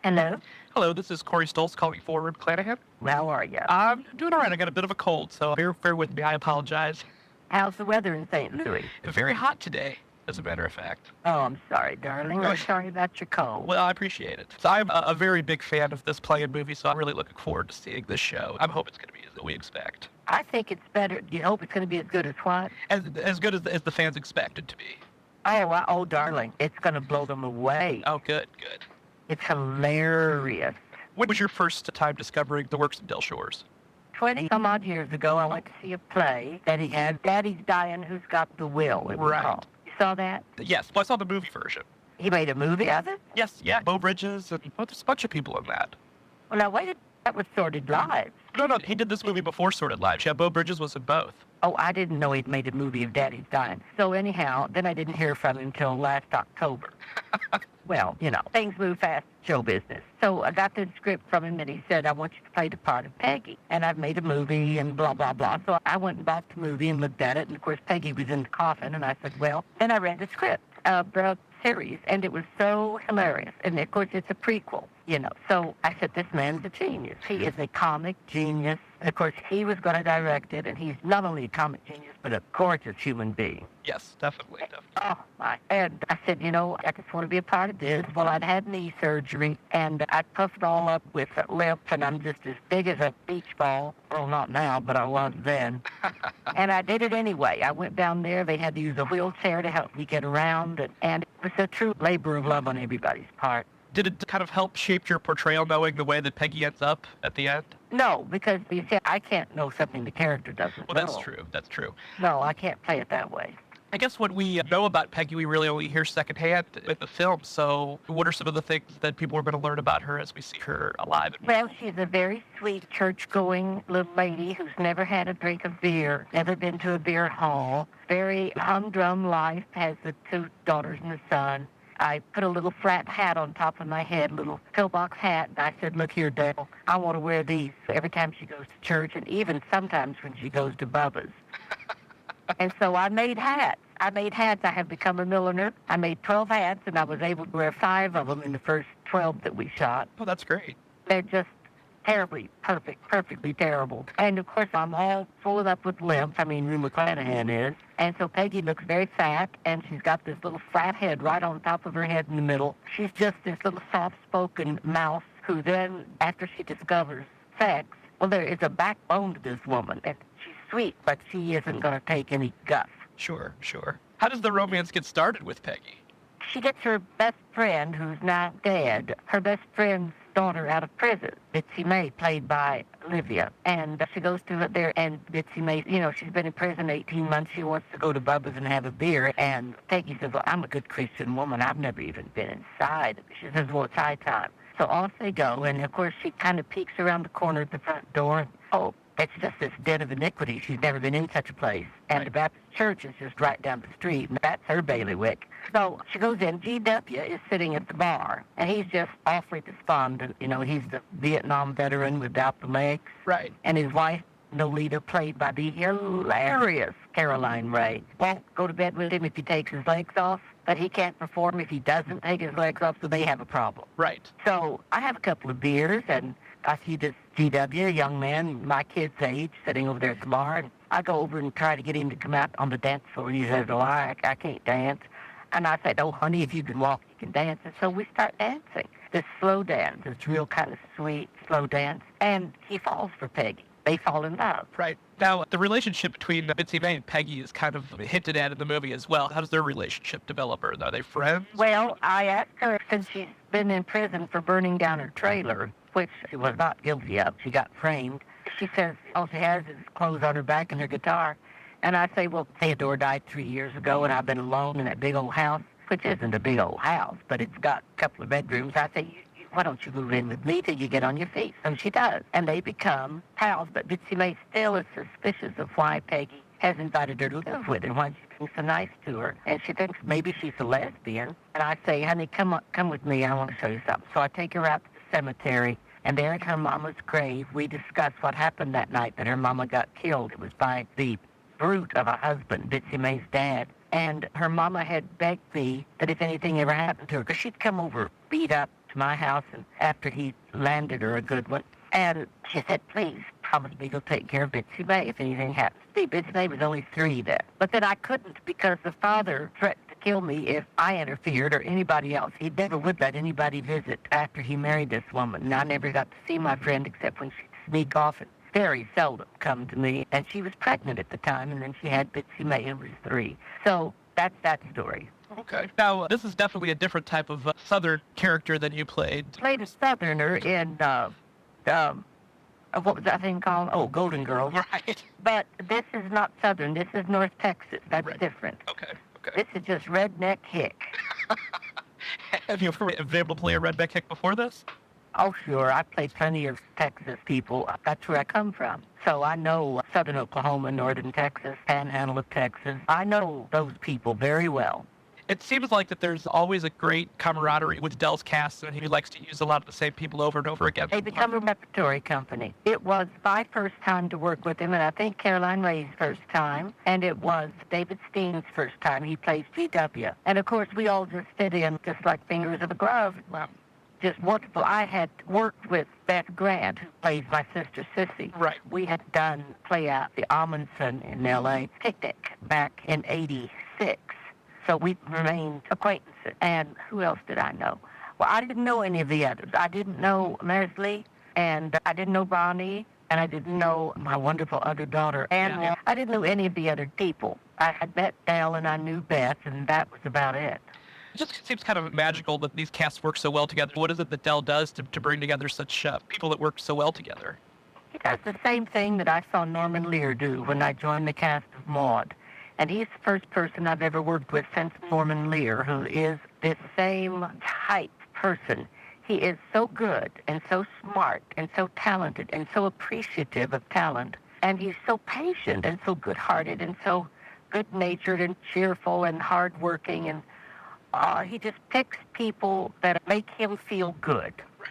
Hello. Hello, this is Corey Stoltz calling for Rue McClanahan. How are you? I'm doing all right. I got a bit of a cold, so bear with me. I apologize. How's the weather in St. Louis? Very hot today, as a matter of fact. Oh, I'm sorry, darling. I'm sorry about your cold. Well, I appreciate it. So I'm a very big fan of this play and movie, so I'm really looking forward to seeing this show. I hope it's going to be as we expect. I think it's better. Do you hope it's going to be as good as what? As good as the fans expect it to be. Oh, darling, it's going to blow them away. Oh, good. It's hilarious. When was your first time discovering the works of Del Shores? 20-some-odd years ago, I went to see a play that he had, Daddy's Dying, Who's Got the Will, it was Right. called. You saw that? Yes, well, I saw the movie version. He made a movie of it? Yes, yeah. Bo Bridges, and there's a bunch of people in that. Well, now, wait, that was Sordid Lives. No, he did this movie before Sordid Lives. Yeah, Bo Bridges was in both. Oh, I didn't know he'd made a movie of Daddy's Dying. So anyhow, then I didn't hear from him until last October. Well, things move fast in show business. So I got the script from him, and he said, I want you to play the part of Peggy. And I've made a movie and blah, blah, blah. So I went and bought the movie and looked at it. And, of course, Peggy was in the coffin. And I said, well, then I read the script of the series, and it was so hilarious. And, of course, it's a prequel, So I said, this man's a genius. He is a comic genius. Of course, he was going to direct it, and he's not only a comic genius, but a gorgeous human being. Yes, definitely. Oh, my. And I said, I just want to be a part of this. Well, I'd had knee surgery, and I puffed all up with a lip, and I'm just as big as a beach ball. Well, not now, but I was then. And I did it anyway. I went down there. They had to use a wheelchair to help me get around, and it was a true labor of love on everybody's part. Did it kind of help shape your portrayal, knowing the way that Peggy ends up at the end? No, because you see, I can't know something the character doesn't Well, know. that's true. No, I can't play it that way. I guess what we know about Peggy, we really only hear secondhand with the film. So what are some of the things that people are going to learn about her as we see her alive? Well, she's a very sweet, church-going little lady who's never had a drink of beer, never been to a beer hall, very humdrum life, has the 2 daughters and a son. I put a little flat hat on top of my head, a little pillbox hat, and I said, look here, Dale, I want to wear these every time she goes to church, and even sometimes when she goes to Bubba's. And so I made hats. I have become a milliner. I made 12 hats, and I was able to wear 5 of them in the first 12 that we shot. Oh, that's great. They're just terribly perfectly terrible. And, of course, I'm all full up with limp. Rue McClanahan is. And so Peggy looks very fat, and she's got this little flat head right on top of her head in the middle. She's just this little soft-spoken mouse who then, after she discovers sex, well, there is a backbone to this woman. And she's sweet, but she isn't going to take any guff. Sure. How does the romance get started with Peggy? She gets her best friend, who's now dead, her best friend's daughter out of prison, Bitsy May, played by Olivia. And she goes to it there, and Bitsy May, she's been in prison 18 months. She wants to go to Bubba's and have a beer. And Peggy says, well, I'm a good Christian woman. I've never even been inside. She says, well, it's high time. So off they go, and, of course, she kind of peeks around the corner at the front door, and, oh, it's just this den of iniquity. She's never been in such a place. And the Baptist church is just right down the street, and that's her bailiwick. So she goes in. G.W. is sitting at the bar, and he's just awfully despondent. He's the Vietnam veteran without the legs. Right. And his wife, Nolita, played by the hilarious Caroline Ray, won't go to bed with him if he takes his legs off, but he can't perform if he doesn't take his legs off, so they have a problem. Right. So I have a couple of beers, and I see this G.W., a young man, my kid's age, sitting over there at the bar, and I go over and try to get him to come out on the dance floor, and he says, oh, I can't dance. And I said, oh, honey, if you can walk, you can dance. And so we start dancing, this slow dance, this real kind of sweet, slow dance, and he falls for Peggy. They fall in love. Right. Now, the relationship between Bitsy May and Peggy is kind of hinted at in the movie as well. How does their relationship develop? Are they friends? Well, I asked her, since she's been in prison for burning down her trailer, which she was not guilty of. She got framed. She says all she has is clothes on her back and her guitar. And I say, well, Theodore died 3 years ago, and I've been alone in that big old house, which isn't a big old house, but it's got a couple of bedrooms. I say, why don't you move in with me till you get on your feet? And she does. And they become pals, but Bitsy May still is suspicious of why Peggy has invited her to live with and why she's being so nice to her. And she thinks maybe she's a lesbian. And I say, honey, come with me. I want to show you something. So I take her out to the cemetery, and there at her mama's grave, we discuss what happened that night that her mama got killed. It was by the brute of a husband, Bitsy May's dad. And her mama had begged me that if anything ever happened to her, because she'd come over beat up to to my house and after he landed her a good one. And she said, please, promise me you'll take care of Bitsy May if anything happens. See, Bitsy May was only 3 then. But then I couldn't because the father threatened to kill me if I interfered or anybody else. He never would let anybody visit after he married this woman. And I never got to see my friend except when she'd sneak off and very seldom come to me. And she was pregnant at the time, and then she had Bitsy May, who was 3. So that's that story. Okay. Now, this is definitely a different type of Southern character than you played. Played a Southerner in, what was that thing called? Oh, Golden Girls. Right. But this is not Southern. This is North Texas. That's Right. different. Okay. Okay. This is just redneck hick. Have you ever been able to play a redneck hick before this? Oh, sure. I played plenty of Texas people. That's where I come from. So I know Southern Oklahoma, Northern Texas, Panhandle of Texas. I know those people very well. It seems like that there's always a great camaraderie with Del's cast, and he likes to use a lot of the same people over and over again. They become a repertory company. It was my first time to work with him, and I think Caroline Ray's first time, and it was David Steen's first time. He plays GW. And, of course, we all just fit in just like fingers of a glove. Wow. Just wonderful. I had worked with Beth Grant, who plays my sister Sissy. Right. We had done play out the Amundsen in L.A. Picnic back in 86. So we remained acquaintances. And who else did I know? Well, I didn't know any of the others. I didn't know Mersey, and I didn't know Bonnie, and I didn't know my wonderful other daughter, Anne. Yeah. I didn't know any of the other people. I had met Del, and I knew Beth, and that was about it. It just seems kind of magical that these casts work so well together. What is it that Del does to bring together such people that work so well together? He does the same thing that I saw Norman Lear do when I joined the cast of Maude. And he's the first person I've ever worked with since Norman Lear, who is this same type person. He is so good and so smart and so talented and so appreciative of talent. And he's so patient and so good-hearted and so good-natured and cheerful and hardworking. And he just picks people that make him feel good. Right.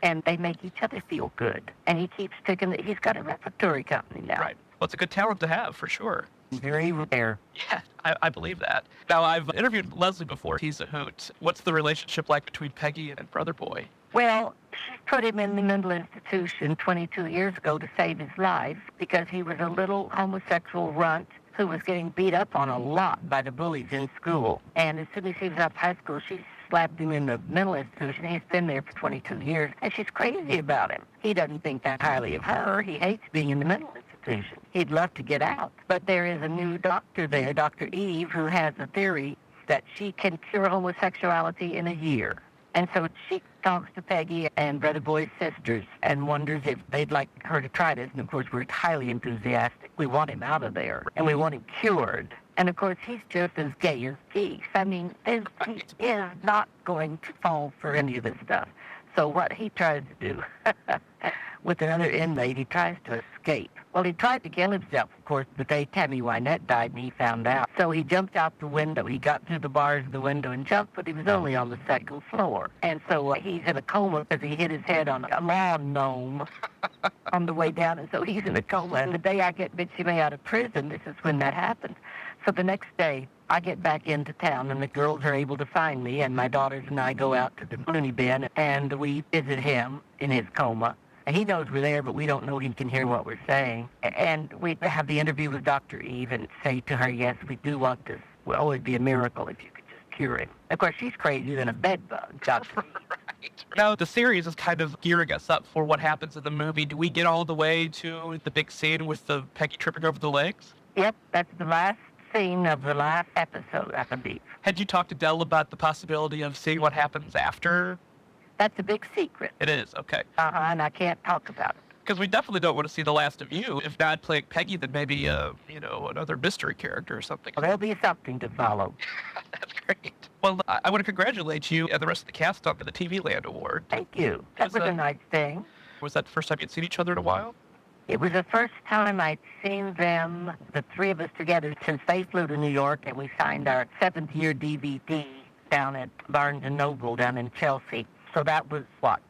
And they make each other feel good. And he keeps picking. He's got a repertory company now. Right. Well, it's a good talent to have, for sure. Very rare. Yeah, I believe that. Now, I've interviewed Leslie before. He's a hoot. What's the relationship like between Peggy and Brother Boy? Well, she put him in the mental institution 22 years ago to save his life because he was a little homosexual runt who was getting beat up on a lot by the bullies in school. And as soon as he was up high school, she slapped him in the mental institution. He's been there for 22 years, and she's crazy about him. He doesn't think that highly of her. He hates being in the mental institution. He'd love to get out. But there is a new doctor there, Dr. Eve, who has a theory that she can cure homosexuality in a year. And so she talks to Peggy and Brother Boy's sisters and wonders if they'd like her to try this. And, of course, we're highly enthusiastic. We want him out of there, and we want him cured. And, of course, he's just as gay as geese. I mean, he is not going to fall for any of this stuff. So what he tries to do with another inmate, he tries to escape. Well, he tried to kill himself, of course, the day Tammy Wynette died, and he found out. So he jumped out the window. He got through the bars of the window and jumped, but he was only on the 2nd floor. And so he's in a coma because he hit his head on a lawn gnome on the way down, and so he's in a coma. And the day I get Bitsy May out of prison, this is when that happened. So the next day, I get back into town, and the girls are able to find me, and my daughters and I go out to the loony bin, and we visit him in his coma. And he knows we're there, but we don't know he can hear what we're saying. And we have the interview with Dr. Eve and say to her, yes, we do want this. It would always be a miracle if you could just cure him. Of course, she's crazier than a bedbug, Dr. Eve. Right. Now, the series is kind of gearing us up for what happens in the movie. Do we get all the way to the big scene with the Peggy tripping over the legs? Yep, that's the last scene of the last episode, I believe. Had you talked to Del about the possibility of seeing what happens after? That's a big secret. It is, okay. And I can't talk about it. Because we definitely don't want to see the last of you. If not playing Peggy, then maybe, another mystery character or something. Well, there'll be something to follow. That's great. Well, I want to congratulate you and the rest of the cast on the TV Land Award. Thank you. That was a nice thing. Was that the first time you'd seen each other in a while? It was the first time I'd seen them, the 3 of us together, since they flew to New York, and we signed our 7th-year DVD down at Barnes & Noble down in Chelsea. So that was,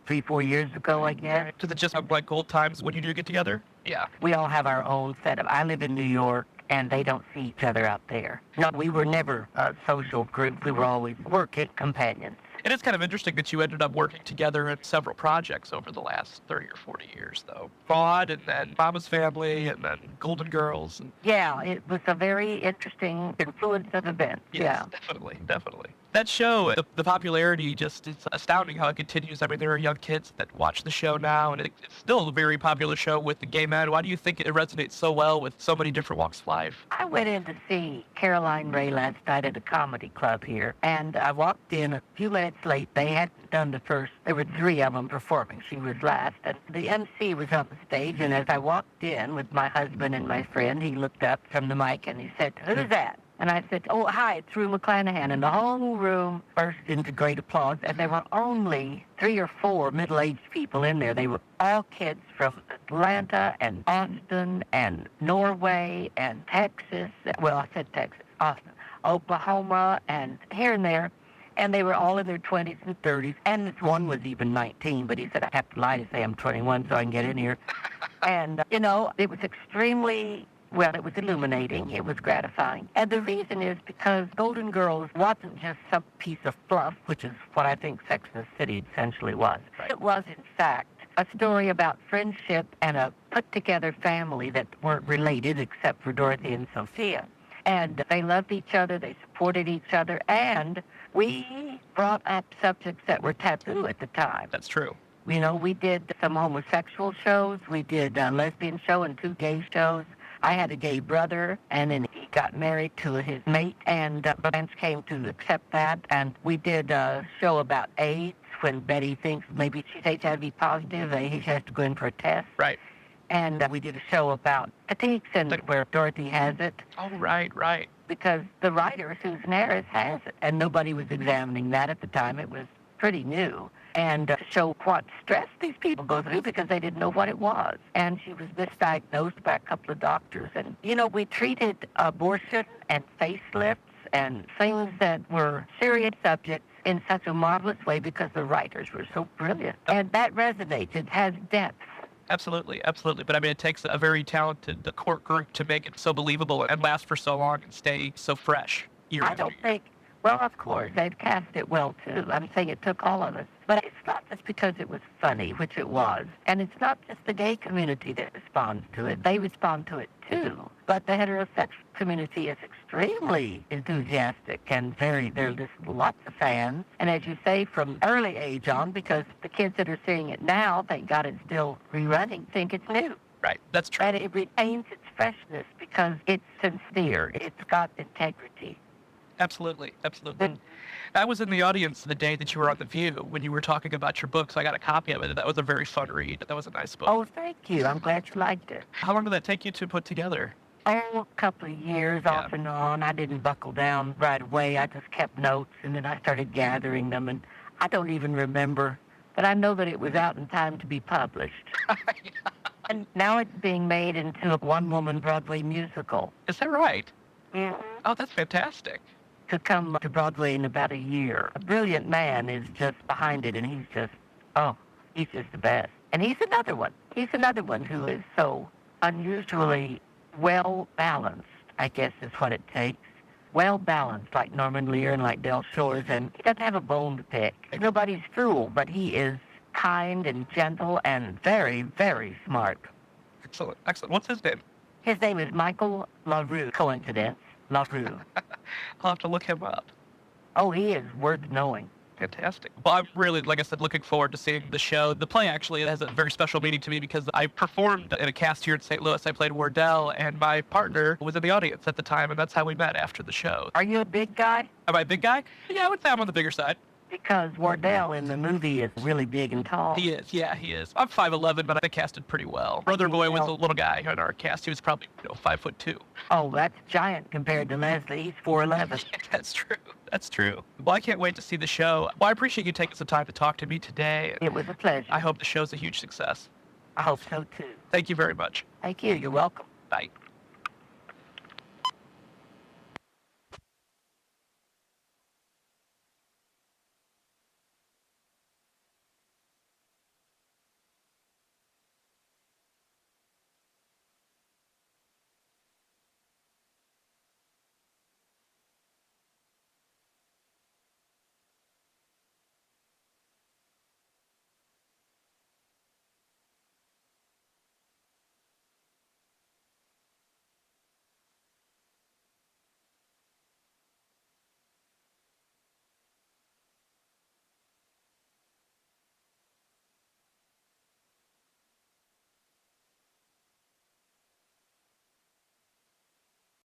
3-4 years ago, I guess? Does it just have like old times when you do get together? Yeah. We all have our own setup. I live in New York, and they don't see each other out there. No, we were never a social group. We were always working companions. It is kind of interesting that you ended up working together in several projects over the last 30 or 40 years, though. Vaughn, and then Mama's Family, and then Golden Girls. And Yeah, it was a very interesting confluence of events. yes, Yeah. definitely, definitely. That show, the popularity just is astounding how it continues. I mean, there are young kids that watch the show now, and it's still a very popular show with the gay men. Why do you think it resonates so well with so many different walks of life? I went in to see Caroline Ray last night at a comedy club here, and I walked in a few minutes late. They hadn't done the first. There were 3 of them performing. She was last, and the MC was on the stage, and as I walked in with my husband and my friend, he looked up from the mic and he said, "Who's that?" And I said, "Oh, hi, it's Rue McClanahan." And the whole room burst into great applause. And there were only 3 or 4 middle-aged people in there. They were all kids from Atlanta and Austin and Norway and Texas. Well, I said Texas, Austin, Oklahoma, and here and there. And they were all in their 20s and 30s. And one was even 19, but he said, "I have to lie to say I'm 21 so I can get in here." And, it was extremely... Well, it was illuminating. It was gratifying. And the reason is because Golden Girls wasn't just some piece of fluff, which is what I think Sex and the City essentially was. Right. It was, in fact, a story about friendship and a put-together family that weren't related except for Dorothy and Sophia. And they loved each other, they supported each other, and we brought up subjects that were taboo at the time. That's true. We did some homosexual shows. We did a lesbian show and 2 gay shows. I had a gay brother, and then he got married to his mate, and fans came to accept that. And we did a show about AIDS when Betty thinks maybe she's HIV positive. She has to go in for a test. Right. And we did a show about petites and where Dorothy has it. Oh, right. Because the writer, Susan Harris, has it. And nobody was examining that at the time. It was pretty new. And to show what stress these people go through because they didn't know what it was. And she was misdiagnosed by a couple of doctors. And, we treated abortion and facelifts and things that were serious subjects in such a marvelous way because the writers were so brilliant. And that resonates. It has depth. Absolutely. But I mean, it takes a very talented court group to make it so believable and last for so long and stay so fresh. I don't think... Well, of course, they've cast it well, too. I'm saying it took all of us. But it's not just because it was funny, which it was. And it's not just the gay community that responds to it. They respond to it, too. But the heterosexual community is extremely enthusiastic and there's lots of fans. And as you say, from early age on, because the kids that are seeing it now, thank God it's still rerunning, think it's new. Right, that's true. And it retains its freshness because it's sincere. It's got integrity. Absolutely. I was in the audience the day that you were on The View when you were talking about your book, so I got a copy of it. That was a very fun read. That was a nice book. Oh, thank you. I'm glad you liked it. How long did that take you to put together? Oh, a couple of years off and on. I didn't buckle down right away. I just kept notes, and then I started gathering them, and I don't even remember. But I know that it was out in time to be published. And now it's being made into a one-woman Broadway musical. Is that right? Mm-hmm. Oh, that's fantastic. To come to Broadway in about a year. A brilliant man is just behind it, and he's just the best. And he's another one. He's another one who is so unusually well-balanced, I guess is what it takes. Well-balanced, like Norman Lear and like Del Shores, and he doesn't have a bone to pick. Nobody's fool, but he is kind and gentle and very, very smart. Excellent. What's his name? His name is Michael LaRue. Coincidence. LaRue. I'll have to look him up. Oh, he is worth knowing. Fantastic. Well, I'm really, like I said, looking forward to seeing the show. The play actually has a very special meaning to me because I performed in a cast here in St. Louis. I played Wardell, and my partner was in the audience at the time, and that's how we met after the show. Are you a big guy? Am I a big guy? Yeah, I would say I'm on the bigger side. Because Wardell in the movie is really big and tall. He is, yeah, he is. I'm 5'11", but I casted pretty well. Brother Boy was a little guy in our cast. He was probably 5'2". Oh, that's giant compared to Leslie. He's 4'11". That's true. Well, I can't wait to see the show. Well, I appreciate you taking some time to talk to me today. It was a pleasure. I hope the show's a huge success. I hope so, too. Thank you very much. Thank you. You're welcome. Bye.